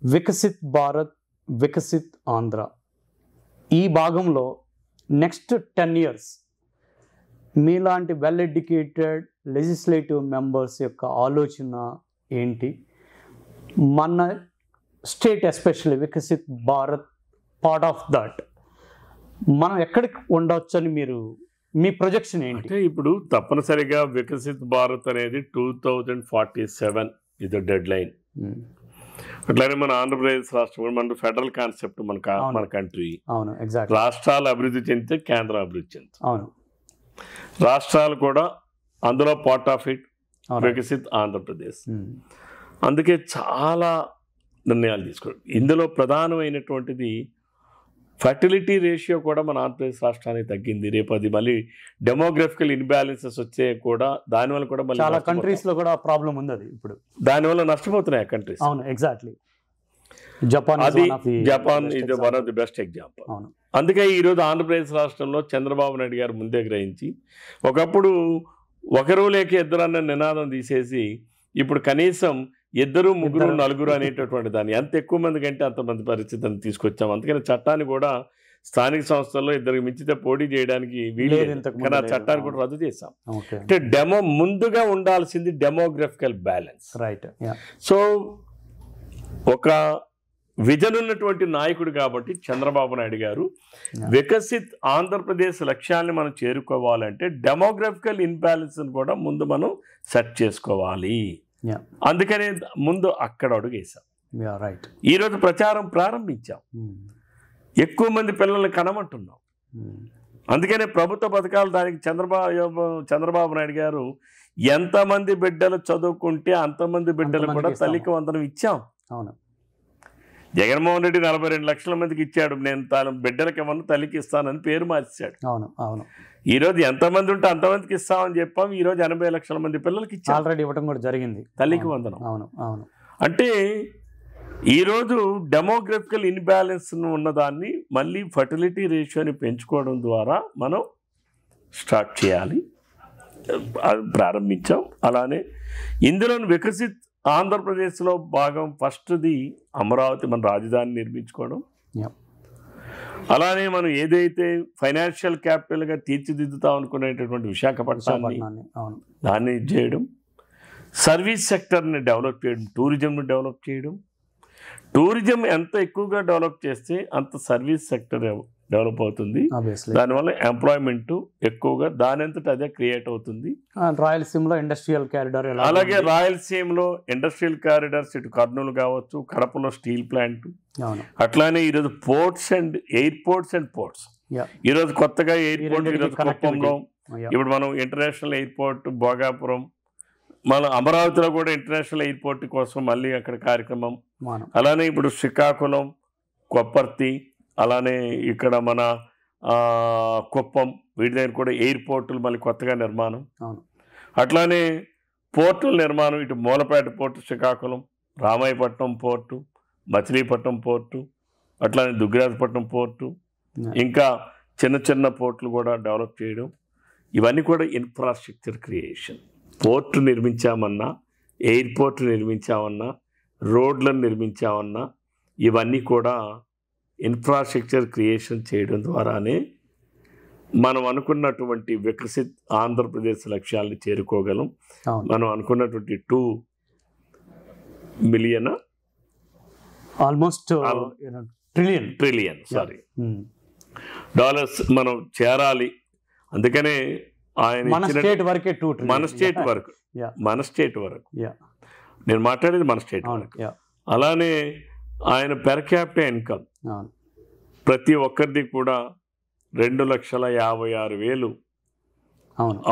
వికసిత్ భారత్, వికసిత్ ఆంధ్ర ఈ భాగంలో next 10 years మీలాంటి వెల్ ఎడ్యుకేటెడ్ లెజిస్లేటివ్ మెంబర్స్ యొక్క ఆలోచన ఏంటి? మన state especially Viksit Bharat part of that మనం ఎక్కడికి ఉండొచ్చు అని మీ ప్రొజెక్షన్ ఏంటి? అంటే ఇప్పుడు తప్పనిసరిగా వికసిత్ భారత్ అనేది 2047 ఇది డెడ్ లైన్. అట్లానే మన ఆంధ్రప్రదేశ్ రాష్ట్రం మన ఫెడరల్ కాన్సెప్ట్ మన కంట్రీ. అవును, ఎగ్జాక్ట్. రాష్ట్రాలు అభివృద్ధి చెందితే కేంద్రం అభివృద్ధి చెందుతుంది. అవును, రాష్ట్రాలు కూడా అందులో part of it Viksit Andhra Pradesh. అందుకే చాలా నిర్ణయాలు తీసుకోండి. ఇందులో ప్రధానమైనటువంటిది ఫర్టిలిటీ రేషియో కూడా మన ఆంధ్రప్రదేశ్ రాష్ట్రానికి తగ్గింది. రేపు అది మళ్ళీ డెమోగ్రఫికల్ ఇన్బ్యాలెన్సెస్ వచ్చే కూడా దానివల్ల కూడా మళ్ళీ చాలా కంట్రీస్ లో కూడా ప్రాబ్లం ఉంది. అది ఇప్పుడు దానివల్ల నష్టపోతున్నాయి ఆ కంట్రీస్. అవును, ఎగ్జాక్ట్లీ. జపాన్ ఇది one of the best example. అవును. అందుకే ఈరోజు ఆంధ్రప్రదేశ్ రాష్ట్రంలో చంద్రబాబు నాయుడు గారు ముందే గ్రహించి ఒకప్పుడు ఒకరు లేక ఇద్దరు అన్న నినాదం తీసేసి ఇప్పుడు కనీసం 2, 3, 4 అనేటటువంటి దాన్ని ఎంత ఎక్కువ మంది కంటే అంతమంది పరిస్థితిని తీసుకొచ్చాం. అందుకని చట్టాన్ని కూడా స్థానిక సంస్థల్లో 2 మించితే పోటీ చేయడానికి వీలు, కానీ ఆ చట్టాన్ని కూడా రద్దు చేశాం. అంటే ముందుగా ఉండాల్సింది డెమోగ్రఫికల్ బ్యాలెన్స్. రైట్. సో ఒక విజన్ ఉన్నటువంటి నాయకుడు కాబట్టి చంద్రబాబు నాయుడు గారు వికసిత్ ఆంధ్రప్రదేశ్ లక్ష్యాన్ని మనం చేరుకోవాలంటే డెమోగ్రఫికల్ ఇన్బ్యాలెన్స్ కూడా ముందు మనం సెట్ చేసుకోవాలి. అందుకనే ముందు అక్కడ అడుగేసాం. ఈరోజు ప్రచారం ప్రారంభించాం. ఎక్కువ మంది పిల్లల్ని కనమంటున్నాం. అందుకనే ప్రభుత్వ పథకాలు దానికి చంద్రబాబు నాయుడు గారు ఎంతమంది బిడ్డలు చదువుకుంటే అంతమంది బిడ్డలు కూడా తల్లికి వందనం ఇచ్చాం. అవును. జగన్మోహన్ రెడ్డి 42 లక్షల మందికి ఇచ్చాడు. నేను తాను బిడ్డలకి ఏమన్నా తల్లికి ఇస్తానని పేరు మార్చాడు. అవును, అవును. ఈరోజు ఎంతమంది ఉంటే అంతమందికి ఇస్తామని చెప్పాం. ఈరోజు 80 లక్షల మంది పిల్లలకి ఇచ్చాం. ఆల్రెడీ ఇవ్వడం కూడా జరిగింది తల్లికి వందనం. అవును, అవును. అంటే ఈరోజు డెమోగ్రఫికల్ ఇన్బ్యాలెన్స్ ఉన్నదాన్ని మళ్ళీ ఫర్టిలిటీ రేషియోని పెంచుకోవడం ద్వారా మనం స్టార్ట్ చేయాలి. ప్రారంభించాం. అలానే ఇందులో వికసిత్ ఆంధ్రప్రదేశ్లో భాగం ఫస్ట్ది అమరావతి, మన రాజధాని నిర్మించుకోవడం. అలానే మనం ఏదైతే ఫైనాన్షియల్ క్యాపిటల్గా తీర్చిదిద్దుతాం అనుకునేటటువంటి విశాఖపట్నాన్ని దాన్ని చేయడం, సర్వీస్ సెక్టర్ని డెవలప్ చేయడం, టూరిజంని డెవలప్ చేయడం. టూరిజం ఎంత ఎక్కువగా డెవలప్ చేస్తే అంత సర్వీస్ సెక్టర్ డెవలప్ అవుతుంది. దానివల్ల ఎంప్లాయ్మెంట్ ఎక్కువగా దానంతట అదే క్రియేట్ అవుతుంది. రాయలసీమలో ఇండస్ట్రియల్ కారిడార్, అలాగే రాయలసీమలో ఇండస్ట్రియల్ కారిడార్స్ ఇటు కర్నూలు కావచ్చు, కడపలో స్టీల్ ప్లాంట్, అట్లానే ఈరోజు ports and airports and ports. ఈరోజు కొత్తగా ఎయిర్పోర్ట్ ఈరోజు కుప్పంలో, ఇప్పుడు మనం ఇంటర్నేషనల్ ఎయిర్పోర్ట్ భోగాపురం, మన అమరావతిలో కూడా ఇంటర్నేషనల్ ఎయిర్పోర్ట్ కోసం మళ్ళీ అక్కడ కార్యక్రమం. అలానే ఇప్పుడు శ్రీకాకుళం, కొప్పర్తి, అలానే ఇక్కడ మన కుప్పం, వీటి దగ్గర కూడా ఎయిర్పోర్టులు మళ్ళీ కొత్తగా నిర్మాణం. అట్లానే పోర్టుల నిర్మాణం, ఇటు Mulapeta port Srikakulam, Ramayapatnam port, Machilipatnam port, అట్లానే దుగ్గరాజపట్నం పోర్టు, ఇంకా చిన్న చిన్న పోర్టులు కూడా డెవలప్ చేయడం. ఇవన్నీ కూడా ఇన్ఫ్రాస్ట్రక్చర్ క్రియేషన్. పోర్టు నిర్మించామన్నా, ఎయిర్పోర్ట్ నిర్మించామన్నా, రోడ్లను నిర్మించామన్నా, ఇవన్నీ కూడా ఇన్ఫ్రాస్ట్రక్చర్ క్రియేషన్ చేయడం ద్వారానే మనం అనుకున్నటువంటి వికసిత్ ఆంధ్రప్రదేశ్ లక్ష్యాలను చేరుకోగలం. మనం అనుకున్నటువంటి 2 మిలియన్ ఆల్మోస్ట్ ట్రిలియన్ డాలర్స్ మనం చేరాలి. అందుకనే ఆయన మన స్టేట్ వరకు నేను మాట్లాడేది మన స్టేట్ వరకు. అలానే ఆయన పెర్ క్యాపిటల్ ఇన్కమ్ ప్రతి ఒక్కరిది కూడా 2,56,000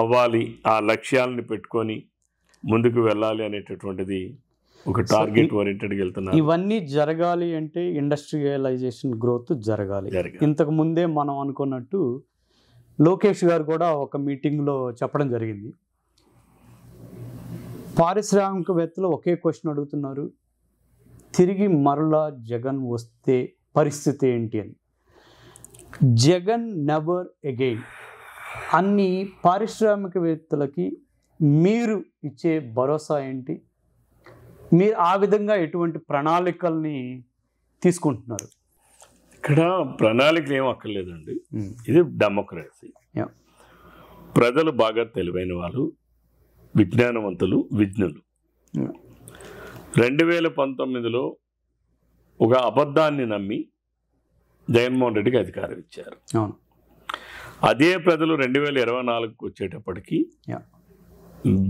అవ్వాలి. ఆ లక్ష్యాలని పెట్టుకొని ముందుకు వెళ్ళాలి అనేటటువంటిది ఒక టార్గెట్ ఓరియంటెడ్గా వెళ్తున్నారు. ఇవన్నీ జరగాలి అంటే ఇండస్ట్రియలైజేషన్ గ్రోత్ జరగాలి. ఇంతకు ముందే మనం అనుకున్నట్టు లోకేష్ గారు కూడా ఒక మీటింగ్లో చెప్పడం జరిగింది. పారిశ్రామికవేత్తలు ఒకే క్వశ్చన్ అడుగుతున్నారు, తిరిగి మరలా జగన్ వస్తే పరిస్థితి ఏంటి అని. Jagan never again. అన్ని పారిశ్రామికవేత్తలకి మీరు ఇచ్చే భరోసా ఏంటి? మీరు ఆ విధంగా ఎటువంటి ప్రణాళికల్ని తీసుకుంటున్నారు? ఇక్కడ ప్రణాళికలు ఏం అక్కర్లేదండి. ఇది డెమోక్రసీ. ప్రజలు బాగా తెలివైన వాళ్ళు, విజ్ఞానవంతులు, విజ్ఞులు. 2019లో ఒక అబద్ధాన్ని నమ్మి జగన్మోహన్ రెడ్డికి అధికారం ఇచ్చారు. అదే ప్రజలు 2024కు వచ్చేటప్పటికి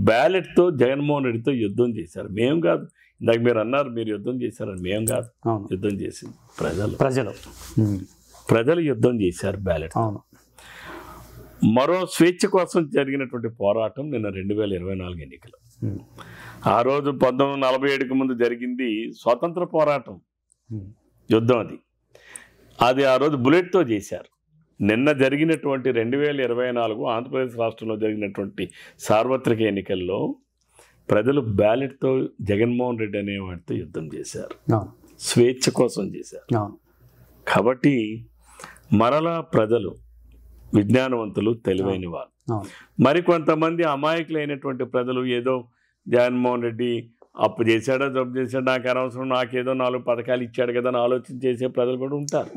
బ్యాలెట్తో జగన్మోహన్ రెడ్డితో యుద్ధం చేశారు. మేము కాదు, ఇందాక మీరు అన్నారు మీరు యుద్ధం చేశారని. మేము కాదు యుద్ధం చేసింది, ప్రజలు యుద్ధం చేశారు బ్యాలెట్. మరో స్వేచ్ఛ కోసం జరిగినటువంటి పోరాటం నిన్న 2024 ఎన్నికలు. ఆ రోజు 1947కి ముందు జరిగింది స్వాతంత్ర పోరాటం, యుద్ధం. అది ఆ రోజు బుల్లెట్తో చేశారు. నిన్న జరిగినటువంటి 2024 ఆంధ్రప్రదేశ్ రాష్ట్రంలో జరిగినటువంటి సార్వత్రిక ఎన్నికల్లో ప్రజలు బ్యాలెట్తో జగన్మోహన్ రెడ్డి అనేవాడితో యుద్ధం చేశారు, స్వేచ్ఛ కోసం చేశారు. కాబట్టి మరలా ప్రజలు విజ్ఞానవంతులు, తెలివైన వాళ్ళు. మరికొంతమంది అమాయకులైనటువంటి ప్రజలు ఏదో జగన్మోహన్ రెడ్డి అప్పు చేశాడో జబ్బు చేశాడో నాకు అనవసరం, నాకేదో 4 పథకాలు ఇచ్చాడు కదా అని ఆలోచన చేసే ప్రజలు కూడా ఉంటారు.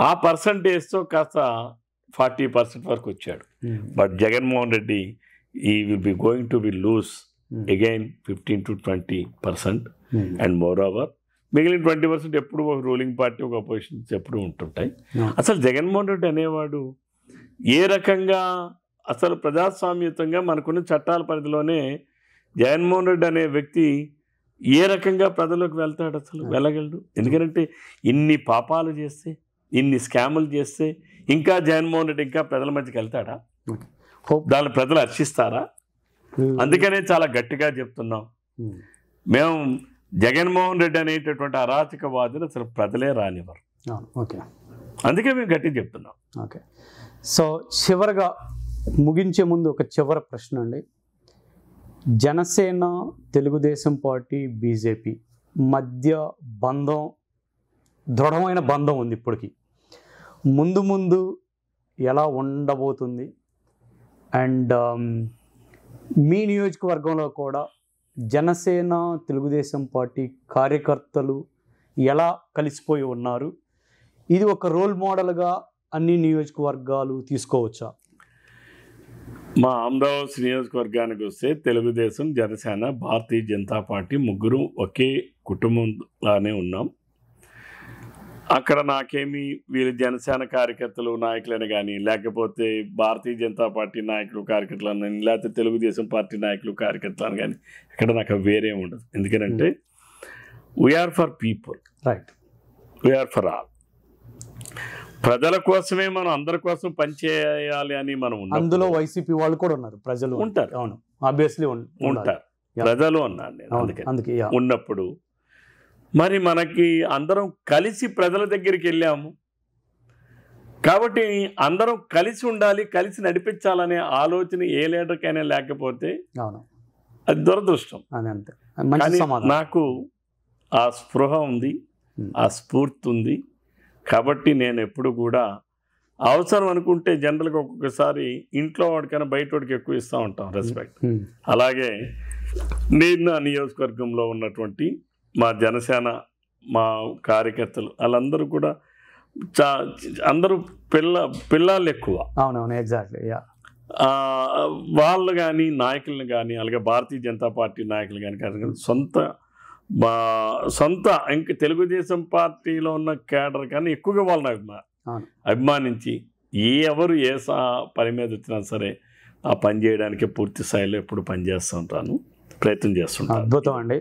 ఆ పర్సంటేజ్తో కాస్త 40% వరకు వచ్చాడు. But Jaganmohan Reddy he will be going to be lose again 15 to 20%. And moreover మిగిలిన 20% ఎప్పుడు ఒక రూలింగ్ పార్టీ, ఒక అపోజిషన్ ఎప్పుడు ఉంటుంటాయి. అసలు జగన్మోహన్ రెడ్డి అనేవాడు ఏ రకంగా, అసలు ప్రజాస్వామ్యతంగా మనకున్న చట్టాల పరిధిలోనే జగన్మోహన్ రెడ్డి అనే వ్యక్తి ఏ రకంగా ప్రజలకు వెళ్తాడు? అసలు వెళ్ళగలడు? ఎందుకంటే ఇన్ని పాపాలు చేస్తే, ఇన్ని స్కాములు చేస్తే ఇంకా జగన్మోహన్ రెడ్డి ఇంకా ప్రజల మధ్యకి వెళ్తాడా? దాన్ని ప్రజలు హర్షిస్తారా? అందుకనే చాలా గట్టిగా చెప్తున్నాం, మేము జగన్మోహన్ రెడ్డి అనేటటువంటి అరాచకవాదులు అసలు ప్రజలే రానివ్వరు. అందుకే మేము గట్టిగా చెప్తున్నాం. ఓకే, సో చివరిగా ముగించే ముందు ఒక చివరి ప్రశ్న అండి. జనసేన, తెలుగుదేశం పార్టీ, బీజేపీ మధ్య బంధం, దృఢమైన బంధం ఉంది ఇప్పటికీ. ముందు ఎలా ఉండబోతుంది? అండ్ మీ నియోజకవర్గంలో కూడా జనసేన, తెలుగుదేశం పార్టీ కార్యకర్తలు ఎలా కలిసిపోయి ఉన్నారు? ఇది ఒక రోల్ మోడల్గా అన్ని నియోజకవర్గాలు తీసుకోవచ్చా? మా అమరావతి నియోజకవర్గానికి వస్తే తెలుగుదేశం, జనసేన, భారతీయ జనతా పార్టీ ముగ్గురు ఒకే కుటుంబంలానే ఉన్నాం. అక్కడ నాకేమి వీళ్ళు జనసేన కార్యకర్తలు నాయకులని కానీ, లేకపోతే భారతీయ జనతా పార్టీ నాయకులు కార్యకర్తలు, లేకపోతే తెలుగుదేశం పార్టీ నాయకులు కార్యకర్తలు కానీ ఇక్కడ నాకు వేరే ఉండదు. ఎందుకంటే we're for people, right, we're for all. ప్రజల కోసమే మనం అందరి కోసం పనిచేయాలి అని మనం ఉన్నాం. అందులో వైసీపీ వాళ్ళు కూడా ఉన్నారు, ప్రజలు ఉంటారు. అవును, ఆబ్వియస్లీ ఉంటారు, ప్రజలు అన్నాను నేను. అందుకే ఉన్నప్పుడు మరి మనకి అందరం కలిసి ప్రజల దగ్గరికి వెళ్ళాము కాబట్టి అందరం కలిసి ఉండాలి, కలిసి నడిపించాలనే ఆలోచన ఏ లీడర్కైనా లేకపోతే అది దురదృష్టం. కానీ నాకు ఆ స్పృహ ఉంది, ఆ స్ఫూర్తి ఉంది. కాబట్టి నేను ఎప్పుడు కూడా అవసరం అనుకుంటే జనరల్గా ఒక్కొక్కసారి ఇంట్లో వాడికైనా బయట వాడికి ఎక్కువ ఇస్తూ ఉంటాం రెస్పెక్ట్. అలాగే నేను నా నియోజకవర్గంలో ఉన్నటువంటి మా జనసేన, మా కార్యకర్తలు వాళ్ళందరూ కూడా అందరూ పిల్లలు ఎక్కువ. అవునవును, ఎగ్జాక్ట్లీ. వాళ్ళు కానీ నాయకులను కానీ, అలాగే భారతీయ జనతా పార్టీ నాయకులు కానీ సొంత ఇంకా తెలుగుదేశం పార్టీలో ఉన్న కేడర్ కానీ ఎక్కువగా వాళ్ళని అభిమానించి ఎవరు ఏ పని మీద వచ్చినా సరే ఆ పని చేయడానికి పూర్తి స్థాయిలో ఎప్పుడు పనిచేస్తూ ఉంటాను, ప్రయత్నం చేస్తుంటాను. అద్భుతం అండి.